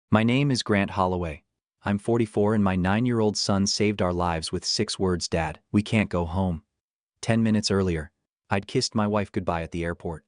My name is Grant Holloway. I'm 44 and my 9-year-old son saved our lives with 6 words, Dad, we can't go home. 10 minutes earlier, I'd kissed my wife goodbye at the airport.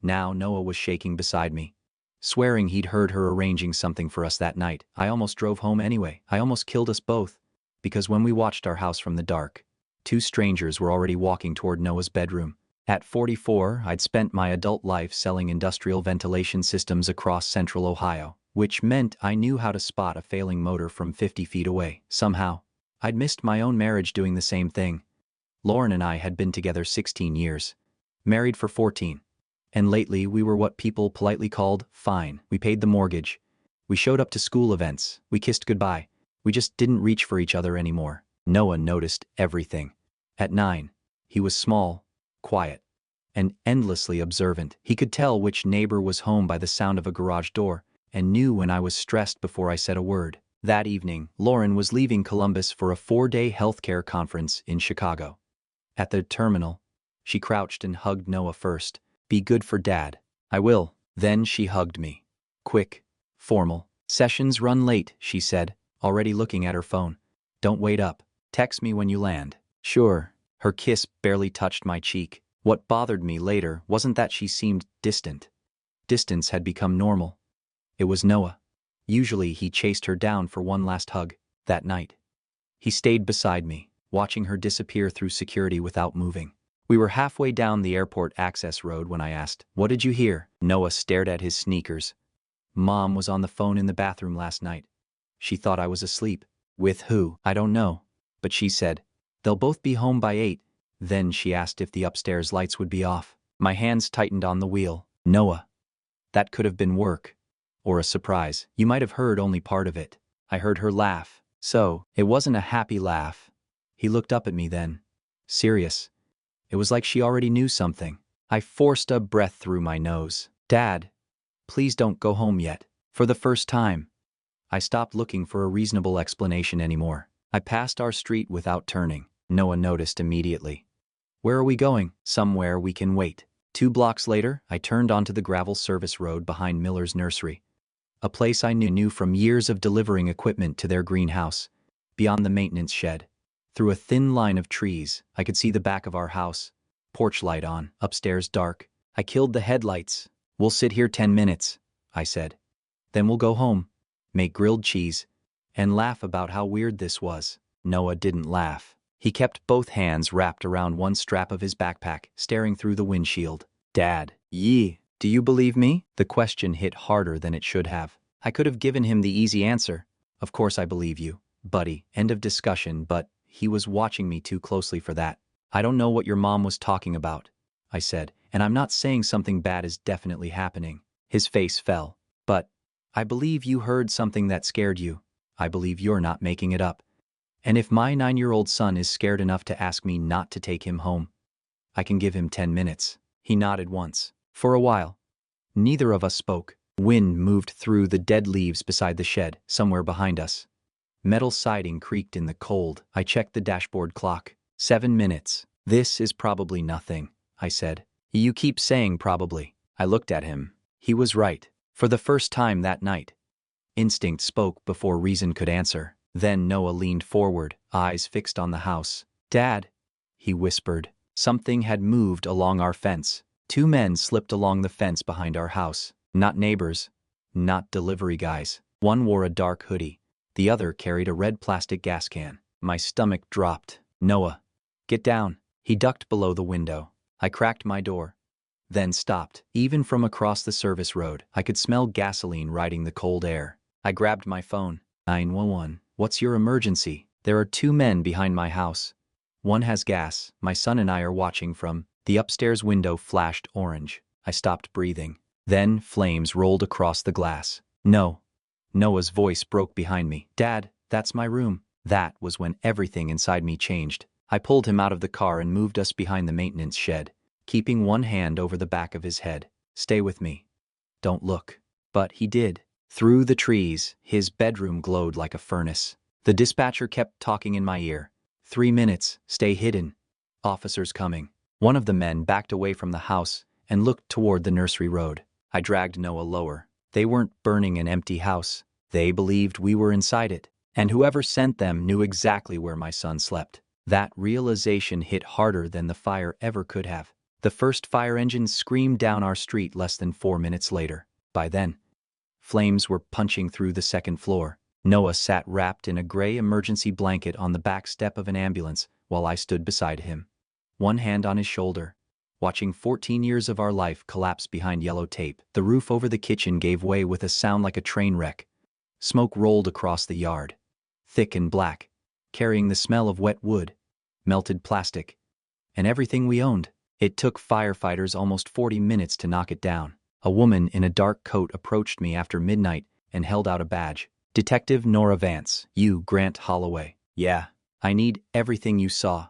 Now Noah was shaking beside me, swearing he'd heard her arranging something for us that night. I almost drove home anyway. I almost killed us both, because when we watched our house from the dark, 2 strangers were already walking toward Noah's bedroom. At 44, I'd spent my adult life selling industrial ventilation systems across central Ohio, which meant I knew how to spot a failing motor from 50 feet away. Somehow, I'd missed my own marriage doing the same thing. Lauren and I had been together 16 years, married for 14. And lately we were what people politely called fine. We paid the mortgage. We showed up to school events. We kissed goodbye. We just didn't reach for each other anymore. Noah noticed everything. At 9, he was small, quiet, and endlessly observant. He could tell which neighbor was home by the sound of a garage door, and knew when I was stressed before I said a word. That evening, Lauren was leaving Columbus for a 4-day healthcare conference in Chicago. At the terminal, she crouched and hugged Noah first. Be good for Dad. I will. Then she hugged me. Quick, formal. Sessions run late, she said, already looking at her phone. Don't wait up. Text me when you land. Sure. Her kiss barely touched my cheek. What bothered me later wasn't that she seemed distant. Distance had become normal. It was Noah. Usually he chased her down for one last hug. That night, he stayed beside me, watching her disappear through security without moving. We were halfway down the airport access road when I asked, "What did you hear?" Noah stared at his sneakers. Mom was on the phone in the bathroom last night. She thought I was asleep. With who? I don't know. But she said, they'll both be home by 8. Then she asked if the upstairs lights would be off. My hands tightened on the wheel. Noah. That could have been work. Or a surprise. You might have heard only part of it. I heard her laugh. So, it wasn't a happy laugh. He looked up at me then. Serious. It was like she already knew something. I forced a breath through my nose. Dad, please don't go home yet. For the first time, I stopped looking for a reasonable explanation anymore. I passed our street without turning. Noah noticed immediately. Where are we going? Somewhere we can wait. 2 blocks later, I turned onto the gravel service road behind Miller's nursery. A place I knew from years of delivering equipment to their greenhouse, beyond the maintenance shed. Through a thin line of trees, I could see the back of our house. Porch light on, upstairs dark. I killed the headlights. We'll sit here 10 minutes, I said. Then we'll go home, make grilled cheese, and laugh about how weird this was. Noah didn't laugh. He kept both hands wrapped around one strap of his backpack, staring through the windshield. Dad, do you believe me? The question hit harder than it should have. I could have given him the easy answer. Of course I believe you, buddy. End of discussion, but he was watching me too closely for that. I don't know what your mom was talking about, I said, and I'm not saying something bad is definitely happening. His face fell. But I believe you heard something that scared you. I believe you're not making it up. And if my 9-year-old son is scared enough to ask me not to take him home, I can give him 10 minutes. He nodded once. For a while, neither of us spoke. Wind moved through the dead leaves beside the shed, somewhere behind us. Metal siding creaked in the cold. I checked the dashboard clock. 7 minutes. This is probably nothing, I said. You keep saying probably. I looked at him. He was right. For the first time that night, instinct spoke before reason could answer. Then Noah leaned forward, eyes fixed on the house. Dad, he whispered. Something had moved along our fence. 2 men slipped along the fence behind our house. Not neighbors, not delivery guys. One wore a dark hoodie. The other carried a red plastic gas can. My stomach dropped. Noah, get down. He ducked below the window. I cracked my door, then stopped. Even from across the service road, I could smell gasoline riding the cold air. I grabbed my phone. 911. What's your emergency? There are 2 men behind my house. One has gas. My son and I are watching from. The upstairs window flashed orange. I stopped breathing. Then flames rolled across the glass. No. Noah's voice broke behind me. Dad, that's my room. That was when everything inside me changed. I pulled him out of the car and moved us behind the maintenance shed, keeping one hand over the back of his head. Stay with me. Don't look. But he did. Through the trees, his bedroom glowed like a furnace. The dispatcher kept talking in my ear. 3 minutes, stay hidden. Officers coming. One of the men backed away from the house and looked toward the nursery road. I dragged Noah lower. They weren't burning an empty house. They believed we were inside it, and whoever sent them knew exactly where my son slept. That realization hit harder than the fire ever could have. The first fire engine screamed down our street less than 4 minutes later. By then, flames were punching through the second floor. Noah sat wrapped in a gray emergency blanket on the back step of an ambulance while I stood beside him, one hand on his shoulder, watching 14 years of our life collapse behind yellow tape. The roof over the kitchen gave way with a sound like a train wreck. Smoke rolled across the yard, thick and black, carrying the smell of wet wood, melted plastic, and everything we owned. It took firefighters almost 40 minutes to knock it down. A woman in a dark coat approached me after midnight and held out a badge. Detective Nora Vance, you, Grant Holloway. Yeah, I need everything you saw.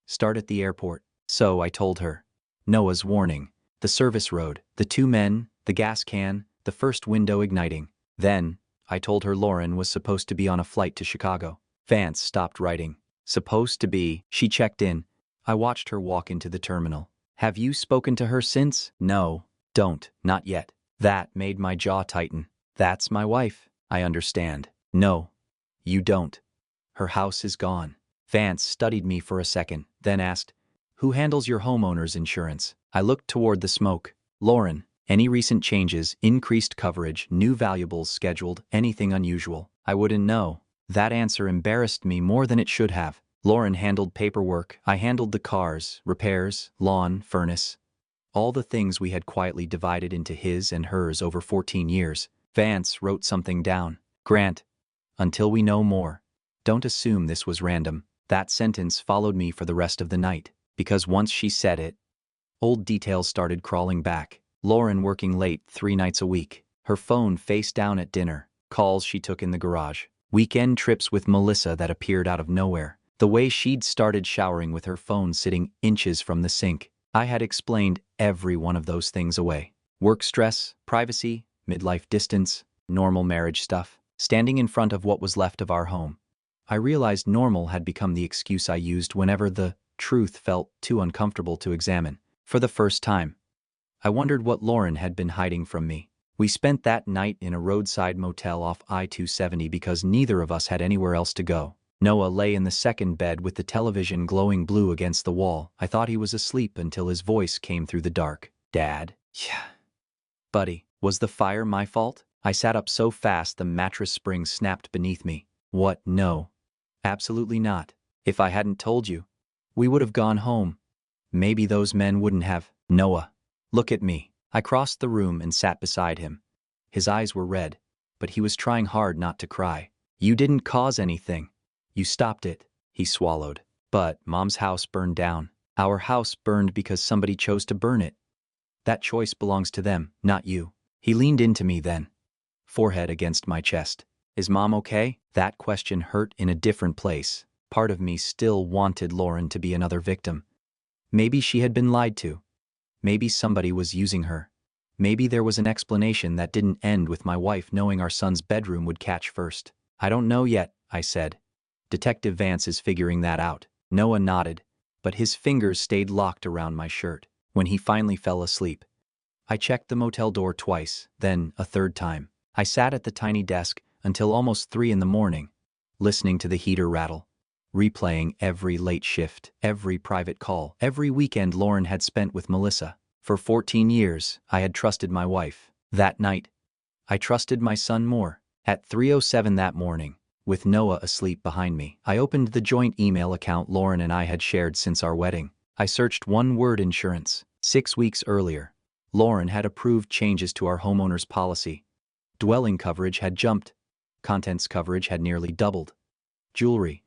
Start at the airport. So I told her. Noah's warning, the service road, the 2 men, the gas can, the first window igniting. Then, I told her Lauren was supposed to be on a flight to Chicago. Vance stopped writing. Supposed to be. She checked in. I watched her walk into the terminal. Have you spoken to her since? No, don't, not yet. That made my jaw tighten. That's my wife. I understand. No, you don't. Her house is gone. Vance studied me for a second, then asked, who handles your homeowner's insurance? I looked toward the smoke. Lauren. Any recent changes, increased coverage, new valuables scheduled, anything unusual? I wouldn't know. That answer embarrassed me more than it should have. Lauren handled paperwork, I handled the cars, repairs, lawn, furnace. All the things we had quietly divided into his and hers over 14 years. Vance wrote something down. Grant, until we know more, don't assume this was random. That sentence followed me for the rest of the night, because once she said it, old details started crawling back. Lauren working late 3 nights a week, her phone face down at dinner, calls she took in the garage, weekend trips with Melissa that appeared out of nowhere, the way she'd started showering with her phone sitting inches from the sink. I had explained every one of those things away. Work stress, privacy, midlife distance, normal marriage stuff. Standing in front of what was left of our home, I realized normal had become the excuse I used whenever the truth felt too uncomfortable to examine. For the first time, I wondered what Lauren had been hiding from me. We spent that night in a roadside motel off I-270 because neither of us had anywhere else to go. Noah lay in the second bed with the television glowing blue against the wall. I thought he was asleep until his voice came through the dark. Dad? Yeah. Buddy, was the fire my fault? I sat up so fast the mattress springs snapped beneath me. What? No. Absolutely not. If I hadn't told you, we would have gone home. Maybe those men wouldn't have. Noah, look at me. I crossed the room and sat beside him. His eyes were red, but he was trying hard not to cry. You didn't cause anything. You stopped it. He swallowed. But Mom's house burned down. Our house burned because somebody chose to burn it. That choice belongs to them, not you. He leaned into me then, forehead against my chest. Is Mom okay? That question hurt in a different place. Part of me still wanted Lauren to be another victim. Maybe she had been lied to. Maybe somebody was using her. Maybe there was an explanation that didn't end with my wife knowing our son's bedroom would catch first. I don't know yet, I said. Detective Vance is figuring that out. Noah nodded, but his fingers stayed locked around my shirt. When he finally fell asleep, I checked the motel door twice, then a third time. I sat at the tiny desk until almost 3 in the morning, listening to the heater rattle, replaying every late shift, every private call, every weekend Lauren had spent with Melissa. For 14 years, I had trusted my wife. That night, I trusted my son more. At 3:07 that morning, with Noah asleep behind me, I opened the joint email account Lauren and I had shared since our wedding. I searched one word: insurance. 6 weeks earlier, Lauren had approved changes to our homeowner's policy. Dwelling coverage had jumped. Contents coverage had nearly doubled. Jewelry,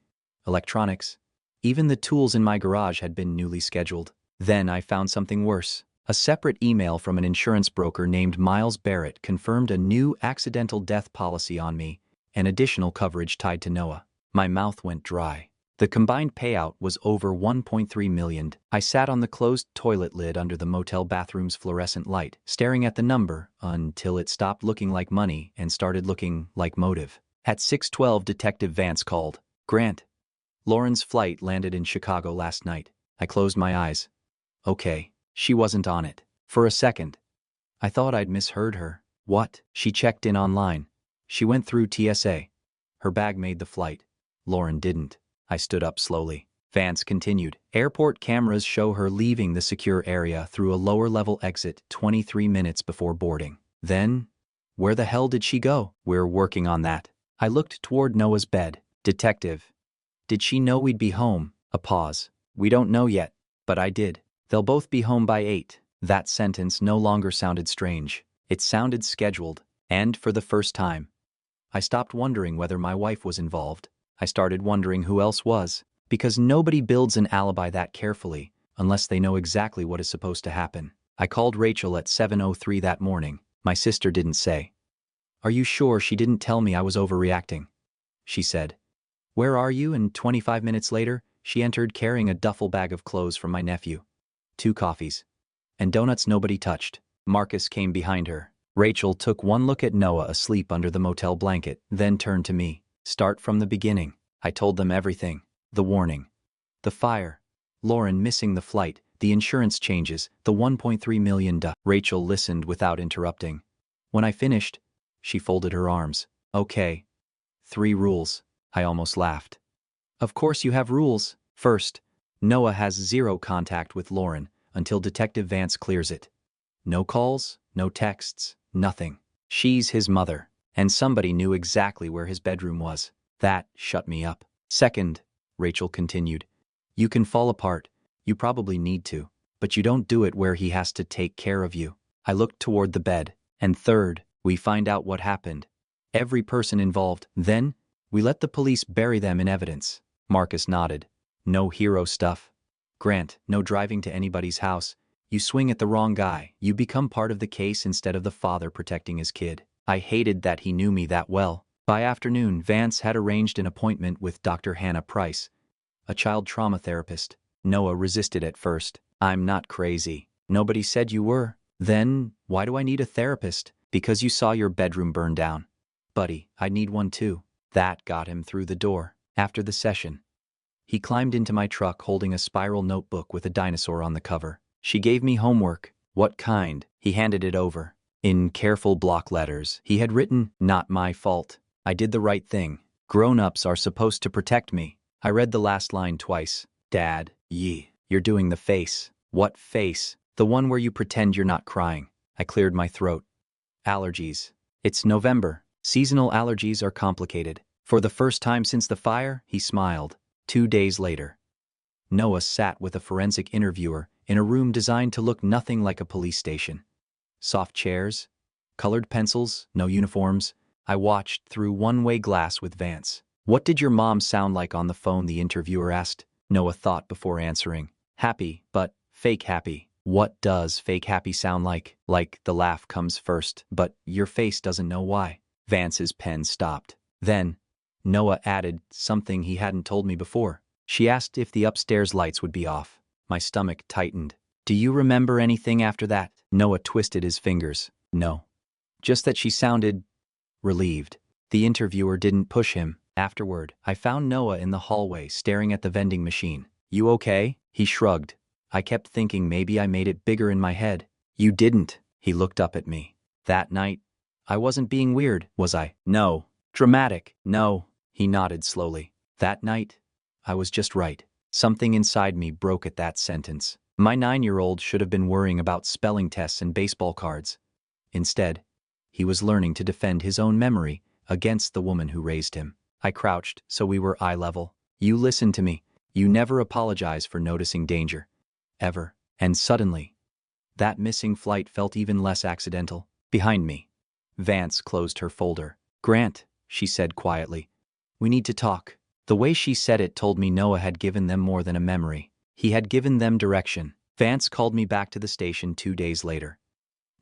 electronics, even the tools in my garage had been newly scheduled. Then I found something worse. A separate email from an insurance broker named Miles Barrett confirmed a new accidental death policy on me and additional coverage tied to Noah. My mouth went dry. The combined payout was over $1.3 million. I sat on the closed toilet lid under the motel bathroom's fluorescent light, staring at the number until it stopped looking like money and started looking like motive. At 6:12, Detective Vance called. Grant, Lauren's flight landed in Chicago last night. I closed my eyes. Okay, she wasn't on it. For a second, I thought I'd misheard her. What? She checked in online. She went through TSA. Her bag made the flight. Lauren didn't. I stood up slowly. Vance continued. Airport cameras show her leaving the secure area through a lower-level exit 23 minutes before boarding. Then, where the hell did she go? We're working on that. I looked toward Noah's bed. Detective. Did she know we'd be home? A pause. We don't know yet, but I did. They'll both be home by 8. That sentence no longer sounded strange. It sounded scheduled, and for the first time, I stopped wondering whether my wife was involved. I started wondering who else was, because nobody builds an alibi that carefully unless they know exactly what is supposed to happen. I called Rachel at 7:03 that morning. My sister didn't say. Are you sure she didn't tell me I was overreacting? She said. Where are you? And 25 minutes later, she entered carrying a duffel bag of clothes from my nephew. 2 coffees. And donuts nobody touched. Marcus came behind her. Rachel took one look at Noah asleep under the motel blanket, then turned to me. Start from the beginning. I told them everything. The warning. The fire. Lauren missing the flight. The insurance changes. The $1.3 million. Rachel listened without interrupting. When I finished, she folded her arms. Okay. 3 rules. I almost laughed. Of course you have rules. First, Noah has 0 contact with Lauren until Detective Vance clears it. No calls, no texts, nothing. She's his mother, and somebody knew exactly where his bedroom was. That shut me up. Second, Rachel continued, you can fall apart, you probably need to, but you don't do it where he has to take care of you. I looked toward the bed. And third, we find out what happened. Every person involved. Then, we let the police bury them in evidence. Marcus nodded. No hero stuff. Grant, no driving to anybody's house. You swing at the wrong guy. You become part of the case instead of the father protecting his kid. I hated that he knew me that well. By afternoon, Vance had arranged an appointment with Dr. Hannah Price, a child trauma therapist. Noah resisted at first. I'm not crazy. Nobody said you were. Then, why do I need a therapist? Because you saw your bedroom burn down. Buddy, I need one too. That got him through the door. After the session, he climbed into my truck holding a spiral notebook with a dinosaur on the cover. She gave me homework. What kind? He handed it over. In careful block letters, he had written, not my fault. I did the right thing. Grown-ups are supposed to protect me. I read the last line twice. Dad, you're doing the face. What face? The one where you pretend you're not crying. I cleared my throat. Allergies. It's November. Seasonal allergies are complicated. For the first time since the fire, he smiled. 2 days later, Noah sat with a forensic interviewer in a room designed to look nothing like a police station. Soft chairs, colored pencils, no uniforms. I watched through one-way glass with Vance. What did your mom sound like on the phone? The interviewer asked. Noah thought before answering. Happy, but fake happy. What does fake happy sound like? Like the laugh comes first, but your face doesn't know why. Vance's pen stopped. Then, Noah added something he hadn't told me before. She asked if the upstairs lights would be off. My stomach tightened. Do you remember anything after that? Noah twisted his fingers. No. Just that she sounded relieved. The interviewer didn't push him. Afterward, I found Noah in the hallway staring at the vending machine. You okay? He shrugged. I kept thinking maybe I made it bigger in my head. You didn't. He looked up at me. That night, I wasn't being weird, was I? No. Dramatic? No. He nodded slowly. That night, I was just right. Something inside me broke at that sentence. My 9-year-old should have been worrying about spelling tests and baseball cards. Instead, he was learning to defend his own memory against the woman who raised him. I crouched so we were eye level. You listened to me. You never apologize for noticing danger. Ever. And suddenly, that missing flight felt even less accidental. Behind me, Vance closed her folder. Grant, she said quietly, we need to talk. The way she said it told me Noah had given them more than a memory. He had given them direction. Vance called me back to the station 2 days later.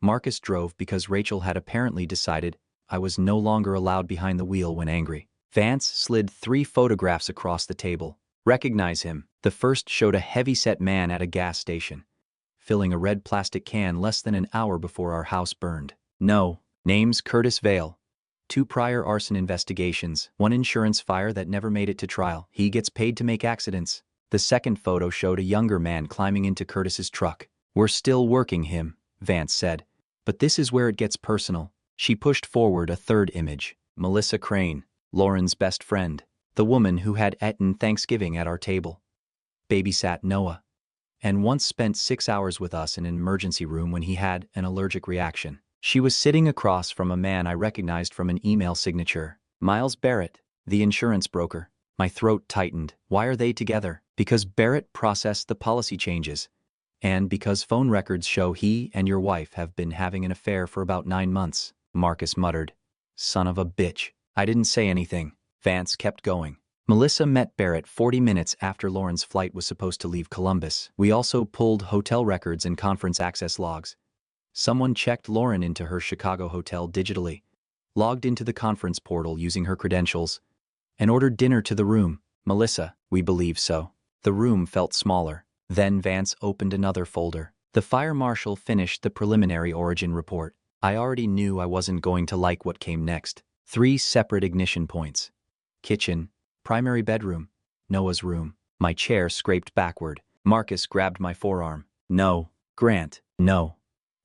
Marcus drove because Rachel had apparently decided I was no longer allowed behind the wheel when angry. Vance slid 3 photographs across the table. Recognize him. The first showed a heavy-set man at a gas station, filling a red plastic can less than an hour before our house burned. No. Name's Curtis Vale. 2 prior arson investigations, 1 insurance fire that never made it to trial. He gets paid to make accidents. The second photo showed a younger man climbing into Curtis's truck. We're still working him, Vance said. But this is where it gets personal. She pushed forward a third image. Melissa Crane, Lauren's best friend, the woman who had eaten Thanksgiving at our table, babysat Noah, and once spent 6 hours with us in an emergency room when he had an allergic reaction. She was sitting across from a man I recognized from an email signature, Miles Barrett, the insurance broker. My throat tightened. Why are they together? Because Barrett processed the policy changes, and because phone records show he and your wife have been having an affair for about 9 months, Marcus muttered. Son of a bitch. I didn't say anything. Vance kept going. Melissa met Barrett 40 minutes after Lauren's flight was supposed to leave Columbus. We also pulled hotel records and conference access logs. Someone checked Lauren into her Chicago hotel digitally, logged into the conference portal using her credentials, and ordered dinner to the room. Melissa, we believe so. The room felt smaller. Then Vance opened another folder. The fire marshal finished the preliminary origin report. I already knew I wasn't going to like what came next. 3 separate ignition points. Kitchen, primary bedroom, Noah's room. My chair scraped backward. Marcus grabbed my forearm. No. Grant, no.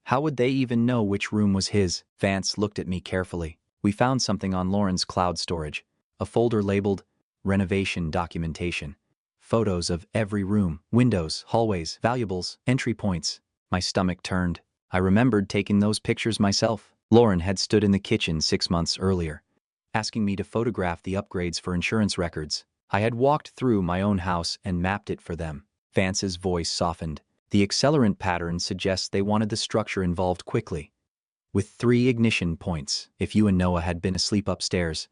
How would they even know which room was his? Vance looked at me carefully. We found something on Lauren's cloud storage. A folder labeled renovation documentation. Photos of every room, windows, hallways, valuables, entry points. My stomach turned. I remembered taking those pictures myself. Lauren had stood in the kitchen 6 months earlier, asking me to photograph the upgrades for insurance records. I had walked through my own house and mapped it for them. Vance's voice softened. The accelerant pattern suggests they wanted the structure involved quickly. With 3 ignition points, if you and Noah had been asleep upstairs,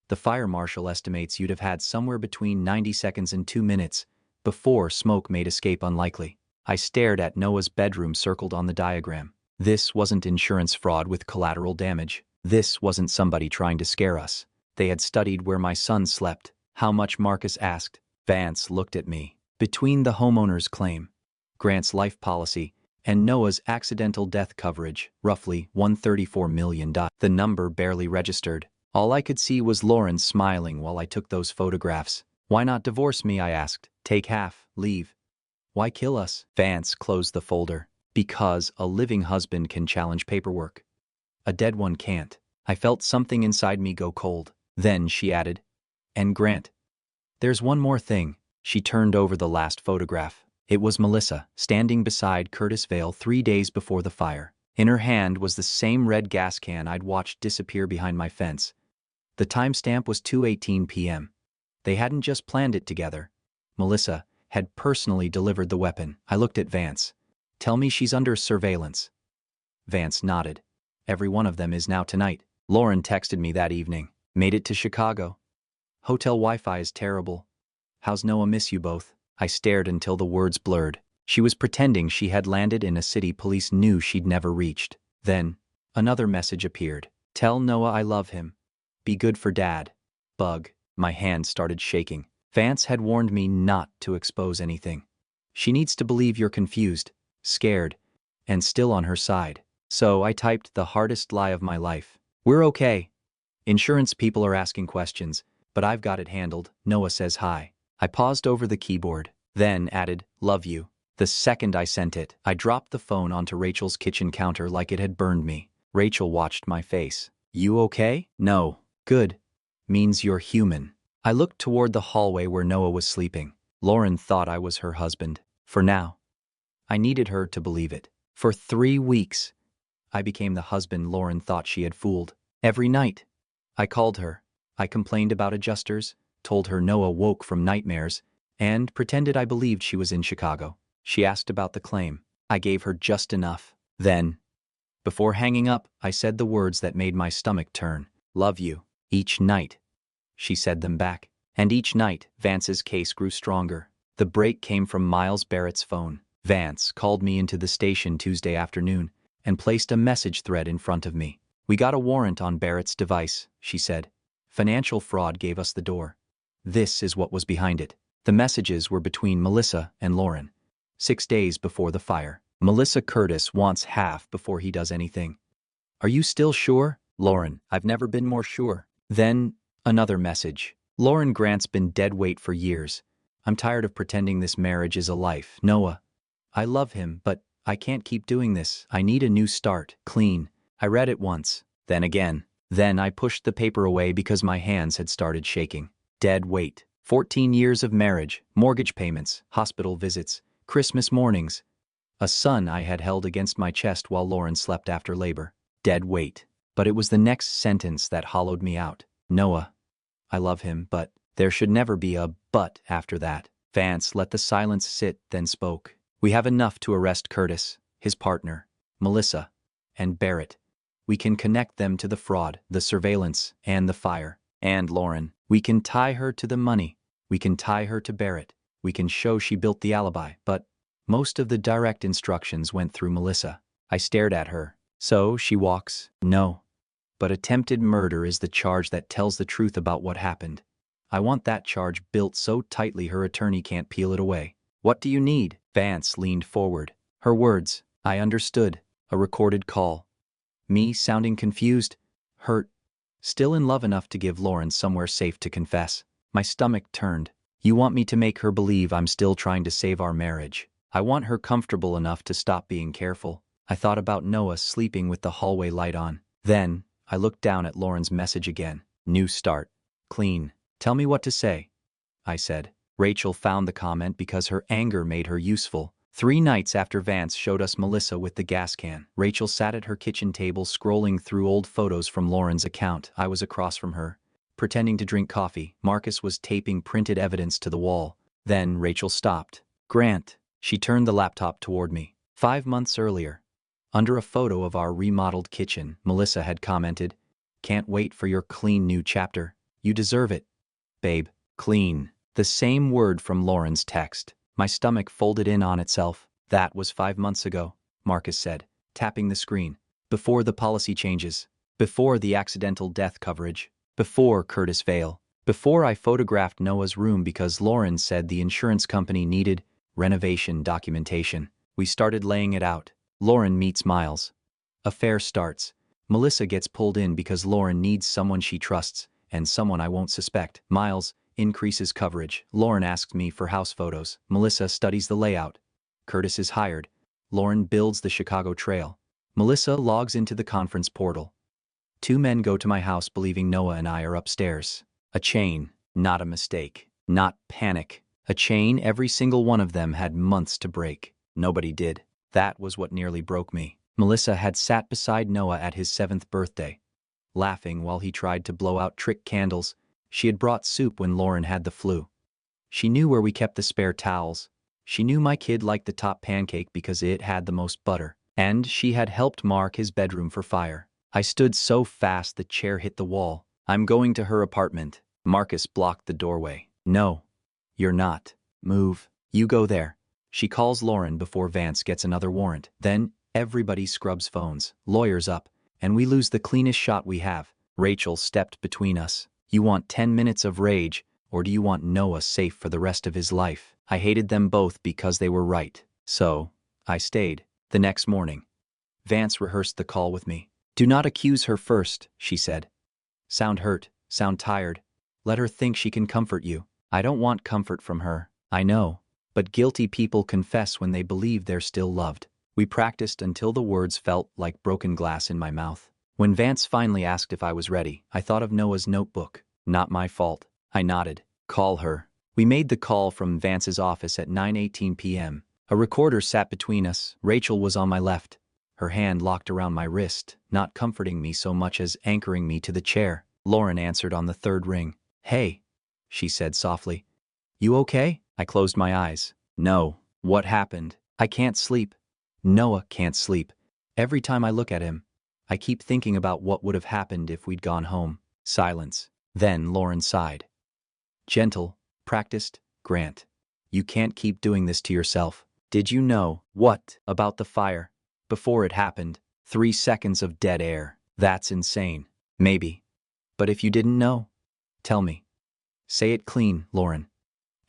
the fire marshal estimates you'd have had somewhere between 90 seconds and 2 minutes before smoke made escape unlikely. I stared at Noah's bedroom circled on the diagram. This wasn't insurance fraud with collateral damage. This wasn't somebody trying to scare us. They had studied where my son slept. How much? Marcus asked. Vance looked at me. Between the homeowner's claim, Grant's life policy, and Noah's accidental death coverage, roughly $134 million. The number barely registered. All I could see was Lauren smiling while I took those photographs. Why not divorce me? I asked. Take half, leave. Why kill us? Vance closed the folder. Because a living husband can challenge paperwork. A dead one can't. I felt something inside me go cold. Then she added, and Grant. There's one more thing. She turned over the last photograph. It was Melissa, standing beside Curtis Vale 3 days before the fire. In her hand was the same red gas can I'd watched disappear behind my fence. The timestamp was 2:18 p.m. They hadn't just planned it together. Melissa had personally delivered the weapon. I looked at Vance. Tell me she's under surveillance. Vance nodded. Every one of them is now tonight. Lauren texted me that evening. Made it to Chicago. Hotel Wi-Fi is terrible. How's Noah? Miss you both. I stared until the words blurred. She was pretending she had landed in a city police knew she'd never reached. Then, another message appeared. Tell Noah I love him. Be good for Dad. Bug. My hand started shaking. Vance had warned me not to expose anything. She needs to believe you're confused, scared, and still on her side. So I typed the hardest lie of my life. We're okay. Insurance people are asking questions, but I've got it handled. Noah says hi. I paused over the keyboard, then added, love you. The second I sent it, I dropped the phone onto Rachel's kitchen counter like it had burned me. Rachel watched my face. You okay? No. Good. Means you're human. I looked toward the hallway where Noah was sleeping. Lauren thought I was her husband. For now. I needed her to believe it. For 3 weeks, I became the husband Lauren thought she had fooled. Every night, I called her. I complained about adjusters, told her Noah woke from nightmares, and pretended I believed she was in Chicago. She asked about the claim. I gave her just enough. Then, before hanging up, I said the words that made my stomach turn. Love you. Each night. She said them back. And each night, Vance's case grew stronger. The break came from Miles Barrett's phone. Vance called me into the station Tuesday afternoon and placed a message thread in front of me. We got a warrant on Barrett's device, she said. Financial fraud gave us the door. This is what was behind it. The messages were between Melissa and Lauren. 6 days before the fire. Melissa Curtis wants half before he does anything. Are you still sure? Lauren, I've never been more sure. Then, another message. Lauren Grant's been dead weight for years. I'm tired of pretending this marriage is a life. Noah, I love him, but I can't keep doing this. I need a new start, clean. I read it once, then again. Then I pushed the paper away because my hands had started shaking. Dead weight. 14 years of marriage, mortgage payments, hospital visits, Christmas mornings. A son I had held against my chest while Lauren slept after labor. Dead weight. But it was the next sentence that hollowed me out. Noah. I love him, but there should never be a but after that. Vance let the silence sit, then spoke. We have enough to arrest Curtis, his partner, Melissa, and Barrett. We can connect them to the fraud, the surveillance, and the fire. And Lauren. We can tie her to the money. We can tie her to Barrett. We can show she built the alibi, but most of the direct instructions went through Melissa. I stared at her. So she walks? No. But attempted murder is the charge that tells the truth about what happened. I want that charge built so tightly her attorney can't peel it away. What do you need? Vance leaned forward. Her words. I understood. A recorded call. Me sounding confused, hurt, still in love enough to give Lauren somewhere safe to confess. My stomach turned. You want me to make her believe I'm still trying to save our marriage? I want her comfortable enough to stop being careful. I thought about Noah sleeping with the hallway light on. Then, I looked down at Lauren's message again. New start. Clean. Tell me what to say, I said. Rachel found the comment because her anger made her useful. 3 nights after Vance showed us Melissa with the gas can, Rachel sat at her kitchen table scrolling through old photos from Lauren's account. I was across from her, pretending to drink coffee. Marcus was taping printed evidence to the wall. Then Rachel stopped. Grant. She turned the laptop toward me. 5 months earlier, under a photo of our remodeled kitchen, Melissa had commented, "Can't wait for your clean new chapter. You deserve it, babe." Clean. The same word from Lauren's text. My stomach folded in on itself. That was 5 months ago, Marcus said, tapping the screen. Before the policy changes. Before the accidental death coverage. Before Curtis Vale. Before I photographed Noah's room because Lauren said the insurance company needed renovation documentation. We started laying it out. Lauren meets Miles. Affair starts. Melissa gets pulled in because Lauren needs someone she trusts, and someone I won't suspect. Miles increases coverage. Lauren asks me for house photos. Melissa studies the layout. Curtis is hired. Lauren builds the Chicago Trail. Melissa logs into the conference portal. 2 men go to my house believing Noah and I are upstairs. A chain, not a mistake, not panic. A chain every single one of them had months to break. Nobody did. That was what nearly broke me. Melissa had sat beside Noah at his 7th birthday, laughing while he tried to blow out trick candles. She had brought soup when Lauren had the flu. She knew where we kept the spare towels. She knew my kid liked the top pancake because it had the most butter. And she had helped mark his bedroom for fire. I stood so fast the chair hit the wall. I'm going to her apartment. Marcus blocked the doorway. No, you're not. Move. You go there. She calls Lauren before Vance gets another warrant. Then everybody scrubs phones, lawyers up, and we lose the cleanest shot we have. Rachel stepped between us. You want 10 minutes of rage, or do you want Noah safe for the rest of his life? I hated them both because they were right. So, I stayed. The next morning, Vance rehearsed the call with me. Do not accuse her first, she said. Sound hurt, sound tired. Let her think she can comfort you. I don't want comfort from her. I know. But guilty people confess when they believe they're still loved. We practiced until the words felt like broken glass in my mouth. When Vance finally asked if I was ready, I thought of Noah's notebook. Not my fault. I nodded. Call her. We made the call from Vance's office at 9:18 p.m. A recorder sat between us. Rachel was on my left, her hand locked around my wrist, not comforting me so much as anchoring me to the chair. Lauren answered on the 3rd ring. Hey, she said softly. You okay? I closed my eyes. No. What happened? I can't sleep. Noah can't sleep. Every time I look at him, I keep thinking about what would have happened if we'd gone home. Silence. Then Lauren sighed. Gentle, practiced, Grant. You can't keep doing this to yourself. Did you know? What? About the fire? Before it happened. 3 seconds of dead air. That's insane. Maybe. But if you didn't know, tell me. Say it clean, Lauren.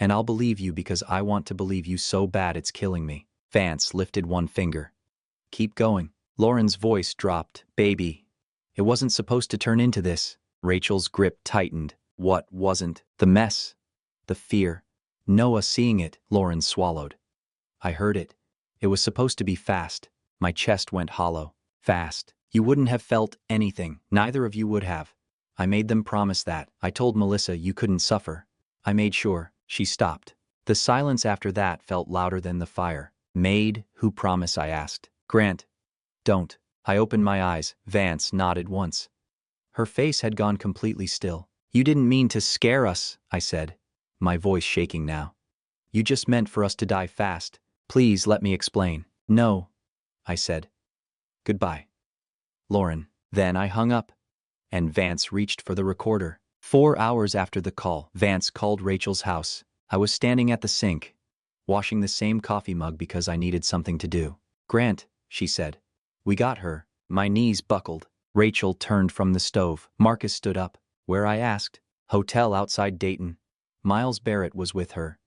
And I'll believe you because I want to believe you so bad it's killing me. Vance lifted one finger. Keep going. Lauren's voice dropped. Baby. It wasn't supposed to turn into this. Rachel's grip tightened. What wasn't? The mess. The fear. Noah seeing it. Lauren swallowed. I heard it. It was supposed to be fast. My chest went hollow. Fast. You wouldn't have felt anything. Neither of you would have. I made them promise that. I told Melissa you couldn't suffer. I made sure. She stopped. The silence after that felt louder than the fire. Made who promise? I asked. Grant. Don't. I opened my eyes. Vance nodded once. Her face had gone completely still. You didn't mean to scare us, I said, my voice shaking now. You just meant for us to die fast. Please let me explain. No, I said. Goodbye, Lauren. Then I hung up, and Vance reached for the recorder. 4 hours after the call, Vance called Rachel's house. I was standing at the sink, washing the same coffee mug because I needed something to do. Grant, she said. We got her. My knees buckled. Rachel turned from the stove. Marcus stood up. Where? I asked. Hotel outside Dayton. Miles Barrett was with her.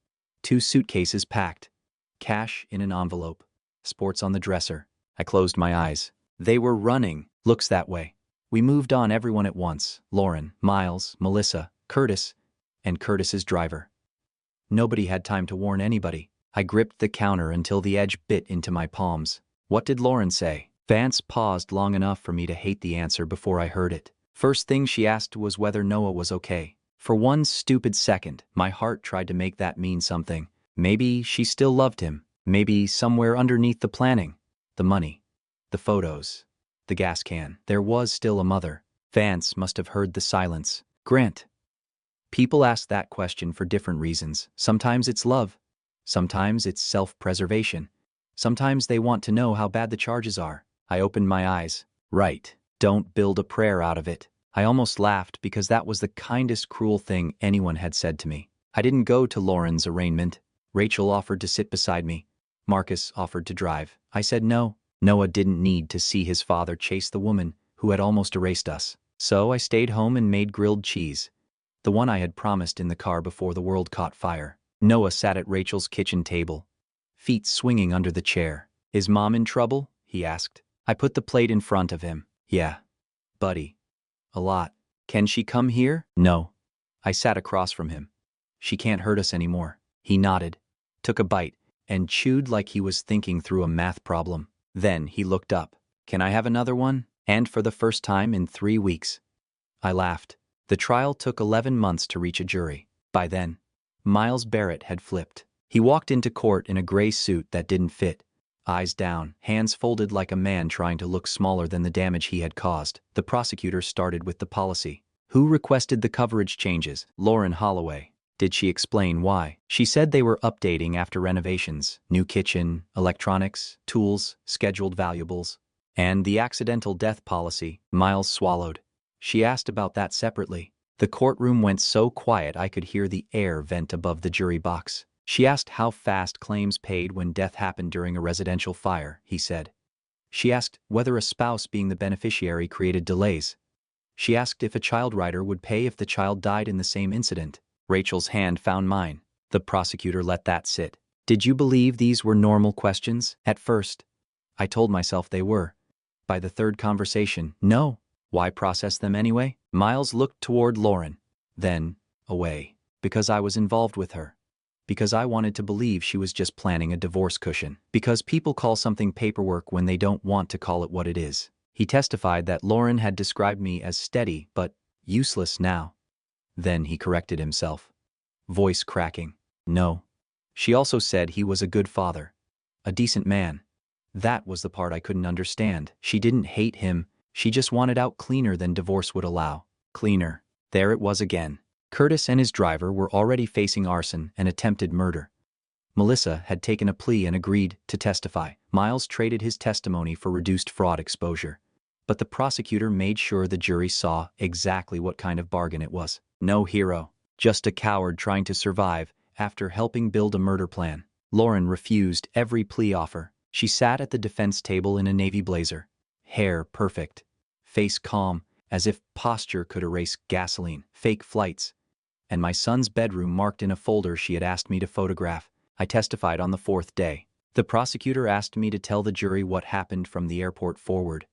2 suitcases packed. Cash in an envelope. Sports on the dresser. I closed my eyes. They were running. Looks that way. We moved on everyone at once. Lauren, Miles, Melissa, Curtis, and Curtis's driver. Nobody had time to warn anybody. I gripped the counter until the edge bit into my palms. What did Lauren say? Vance paused long enough for me to hate the answer before I heard it. First thing she asked was whether Noah was okay. For one stupid second, my heart tried to make that mean something. Maybe she still loved him. Maybe somewhere underneath the planning, the money, the photos, the gas can, there was still a mother. Vance must have heard the silence. Grant. People ask that question for different reasons. Sometimes it's love. Sometimes it's self-preservation. Sometimes they want to know how bad the charges are. I opened my eyes. Right. Don't build a prayer out of it. I almost laughed because that was the kindest cruel thing anyone had said to me. I didn't go to Lauren's arraignment. Rachel offered to sit beside me. Marcus offered to drive. I said no. Noah didn't need to see his father chase the woman who had almost erased us. So I stayed home and made grilled cheese, the one I had promised in the car before the world caught fire. Noah sat at Rachel's kitchen table, feet swinging under the chair. Is Mom in trouble? He asked. I put the plate in front of him. Yeah, buddy. A lot. Can she come here? No. I sat across from him. She can't hurt us anymore. He nodded, took a bite, and chewed like he was thinking through a math problem. Then he looked up. Can I have another one? And for the first time in 3 weeks. I laughed. The trial took 11 months to reach a jury. By then, Miles Barrett had flipped. He walked into court in a gray suit that didn't fit. Eyes down, hands folded like a man trying to look smaller than the damage he had caused. The prosecutor started with the policy. Who requested the coverage changes? Lauren Holloway. Did she explain why? She said they were updating after renovations. New kitchen, electronics, tools, scheduled valuables. And the accidental death policy. Miles swallowed. She asked about that separately. The courtroom went so quiet I could hear the air vent above the jury box. She asked how fast claims paid when death happened during a residential fire, he said. She asked whether a spouse being the beneficiary created delays. She asked if a child rider would pay if the child died in the same incident. Rachel's hand found mine. The prosecutor let that sit. Did you believe these were normal questions? At first, I told myself they were. By the third conversation, no. Why process them anyway? Miles looked toward Lauren, then away. Because I was involved with her. Because I wanted to believe she was just planning a divorce cushion. Because people call something paperwork when they don't want to call it what it is. He testified that Lauren had described me as steady but useless now. Then he corrected himself, voice cracking. No. She also said he was a good father, a decent man. That was the part I couldn't understand. She didn't hate him, she just wanted out cleaner than divorce would allow. Cleaner. There it was again. Curtis and his driver were already facing arson and attempted murder. Melissa had taken a plea and agreed to testify. Miles traded his testimony for reduced fraud exposure. But the prosecutor made sure the jury saw exactly what kind of bargain it was. No hero, just a coward trying to survive after helping build a murder plan. Lauren refused every plea offer. She sat at the defense table in a navy blazer, hair perfect, face calm, as if posture could erase gasoline, fake flights, and my son's bedroom marked in a folder she had asked me to photograph. I testified on the 4th day. The prosecutor asked me to tell the jury what happened from the airport forward.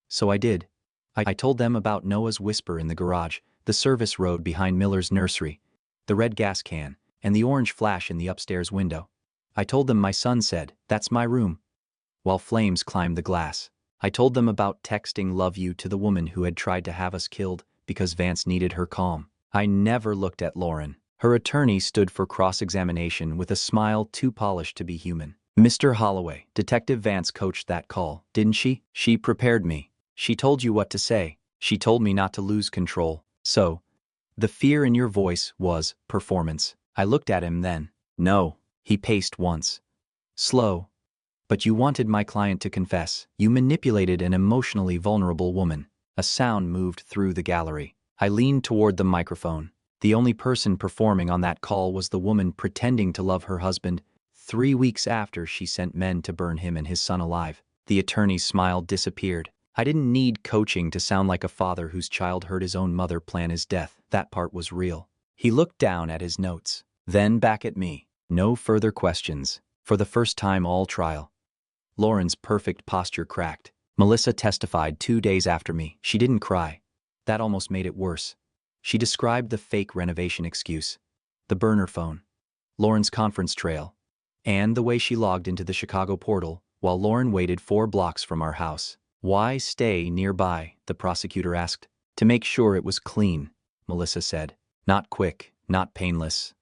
So I did. I told them about Noah's whisper in the garage, the service road behind Miller's nursery, the red gas can, and the orange flash in the upstairs window. I told them my son said, "That's my room," while flames climbed the glass. I told them about texting "love you" to the woman who had tried to have us killed because Vance needed her calm. I never looked at Lauren. Her attorney stood for cross-examination with a smile too polished to be human. "Mr. Holloway, Detective Vance coached that call, didn't she? She prepared me. She told you what to say. She told me not to lose control. So, the fear in your voice was performance." I looked at him then. "No." He paced once. "Slow. But you wanted my client to confess. You manipulated an emotionally vulnerable woman." A sound moved through the gallery. I leaned toward the microphone. The only person performing on that call was the woman pretending to love her husband 3 weeks after she sent men to burn him and his son alive. The attorney's smile disappeared. I didn't need coaching to sound like a father whose child heard his own mother plan his death. That part was real. He looked down at his notes, then back at me. No further questions. For the first time all trial, Lauren's perfect posture cracked. Melissa testified 2 days after me. She didn't cry. That almost made it worse. She described the fake renovation excuse, the burner phone, Lauren's conference trail, and the way she logged into the Chicago portal while Lauren waited 4 blocks from our house. "Why stay nearby?" the prosecutor asked. "To make sure it was clean," Melissa said. "Not quick, not painless.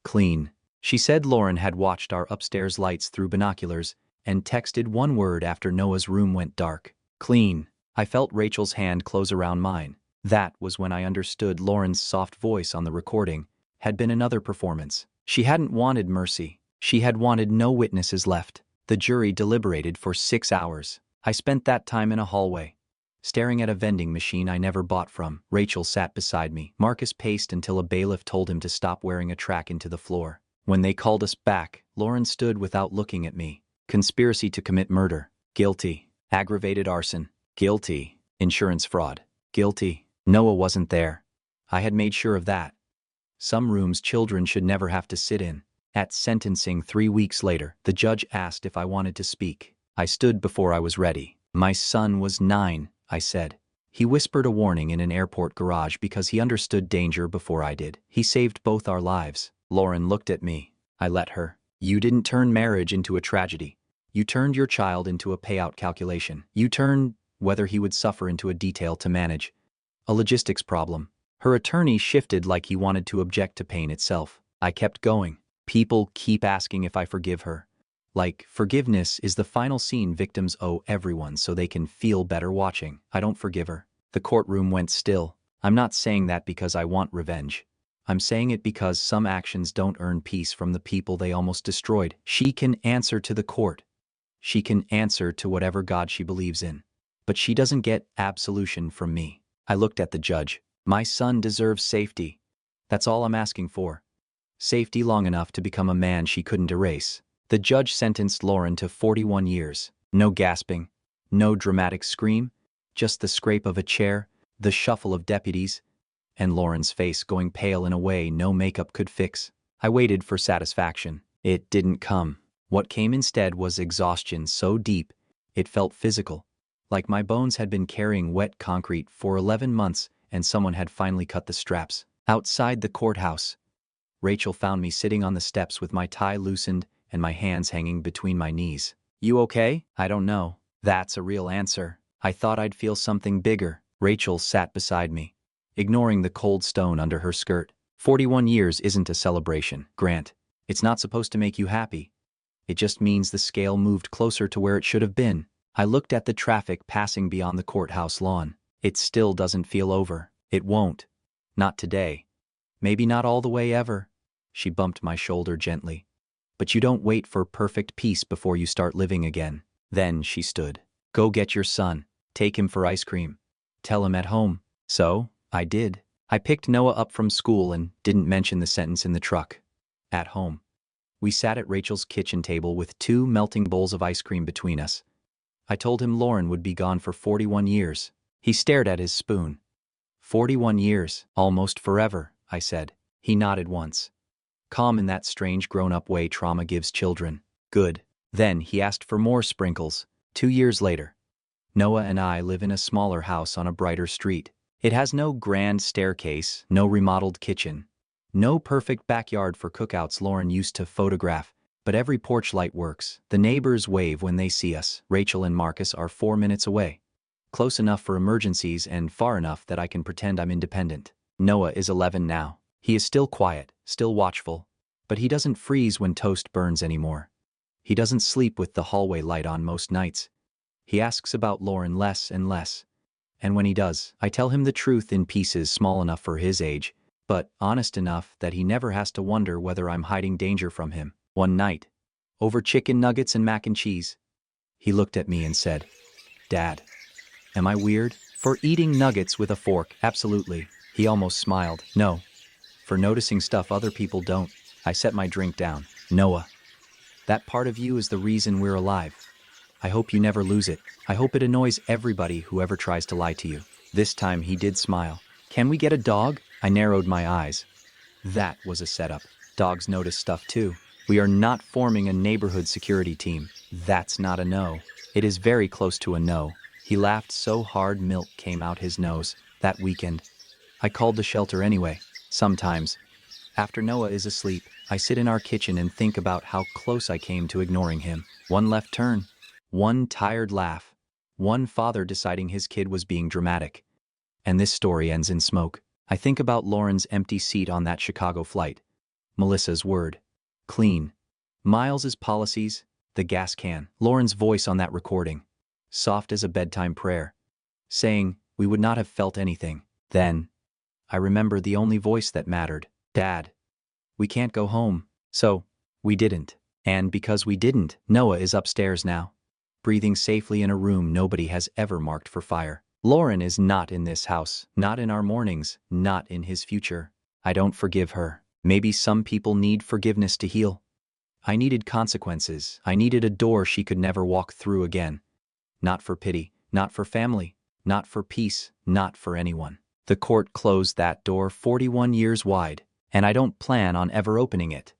Clean." She said Lauren had watched our upstairs lights through binoculars and texted one word after Noah's room went dark. "Clean." I felt Rachel's hand close around mine. That was when I understood Lauren's soft voice on the recording had been another performance. She hadn't wanted mercy. She had wanted no witnesses left. The jury deliberated for 6 hours. I spent that time in a hallway, staring at a vending machine I never bought from. Rachel sat beside me. Marcus paced until a bailiff told him to stop wearing a track into the floor. When they called us back, Lauren stood without looking at me. Conspiracy to commit murder. Guilty. Aggravated arson. Guilty. Insurance fraud. Guilty. Noah wasn't there. I had made sure of that. Some rooms children should never have to sit in. At sentencing 3 weeks later, the judge asked if I wanted to speak. I stood before I was ready. "My son was 9, I said. He whispered a warning in an airport garage because he understood danger before I did. He saved both our lives." Lauren looked at me. I let her. "You didn't turn marriage into a tragedy. You turned your child into a payout calculation. You turned whether he would suffer into a detail to manage. A logistics problem." Her attorney shifted like he wanted to object to pain itself. I kept going. "People keep asking if I forgive her. Like, forgiveness is the final scene victims owe everyone so they can feel better watching. I don't forgive her." The courtroom went still. "I'm not saying that because I want revenge. I'm saying it because some actions don't earn peace from the people they almost destroyed." She can answer to the court. She can answer to whatever God she believes in. But she doesn't get absolution from me. I looked at the judge. "My son deserves safety. That's all I'm asking for. Safety long enough to become a man she couldn't erase." The judge sentenced Lauren to 41 years. No gasping, no dramatic scream, just the scrape of a chair, the shuffle of deputies, and Lauren's face going pale in a way no makeup could fix. I waited for satisfaction. It didn't come. What came instead was exhaustion so deep, it felt physical, like my bones had been carrying wet concrete for 11 months and someone had finally cut the straps. Outside the courthouse, Rachel found me sitting on the steps with my tie loosened and my hands hanging between my knees. "You okay?" "I don't know." That's a real answer. I thought I'd feel something bigger. Rachel sat beside me, ignoring the cold stone under her skirt. 41 years isn't a celebration, Grant. It's not supposed to make you happy. It just means the scale moved closer to where it should have been. I looked at the traffic passing beyond the courthouse lawn. It still doesn't feel over. It won't. Not today. Maybe not all the way ever. She bumped my shoulder gently. But you don't wait for perfect peace before you start living again. Then she stood. "Go get your son. Take him for ice cream. Tell him at home." So, I did. I picked Noah up from school and didn't mention the sentence in the truck. At home. We sat at Rachel's kitchen table with 2 melting bowls of ice cream between us. I told him Lauren would be gone for 41 years. He stared at his spoon. 41 years, almost forever, I said. He nodded once. Calm in that strange grown-up way trauma gives children. Good. Then he asked for more sprinkles. 2 years later, Noah and I live in a smaller house on a brighter street. It has no grand staircase, no remodeled kitchen, no perfect backyard for cookouts Lauren used to photograph, But every porch light works. The neighbors wave when they see us. Rachel and Marcus are 4 minutes away. Close enough for emergencies and far enough that I can pretend I'm independent. Noah is 11 now. He is still quiet, still watchful, but he doesn't freeze when toast burns anymore. He doesn't sleep with the hallway light on most nights. He asks about Lauren less and less. And when he does, I tell him the truth in pieces small enough for his age, but honest enough that he never has to wonder whether I'm hiding danger from him. One night, over chicken nuggets and mac and cheese, he looked at me and said, "Dad, am I weird?" For eating nuggets with a fork, absolutely. He almost smiled. No. For noticing stuff other people don't. I set my drink down. Noah, that part of you is the reason we're alive. I hope you never lose it. I hope it annoys everybody who ever tries to lie to you. This time he did smile. Can we get a dog? I narrowed my eyes. That was a setup. Dogs notice stuff too. We are not forming a neighborhood security team. That's not a no. It is very close to a no. He laughed so hard milk came out his nose. That weekend, I called the shelter anyway. Sometimes, after Noah is asleep, I sit in our kitchen and think about how close I came to ignoring him. One left turn, one tired laugh, one father deciding his kid was being dramatic. And this story ends in smoke. I think about Lauren's empty seat on that Chicago flight. Melissa's word. Clean. Miles's policies. The gas can. Lauren's voice on that recording. Soft as a bedtime prayer. Saying, we would not have felt anything. Then, I remember the only voice that mattered. Dad, we can't go home. So, we didn't. And because we didn't, Noah is upstairs now, breathing safely in a room nobody has ever marked for fire. Lauren is not in this house, not in our mornings, not in his future. I don't forgive her. Maybe some people need forgiveness to heal. I needed consequences. I needed a door she could never walk through again. Not for pity, not for family, not for peace, not for anyone. The court closed that door 41 years wide, and I don't plan on ever opening it.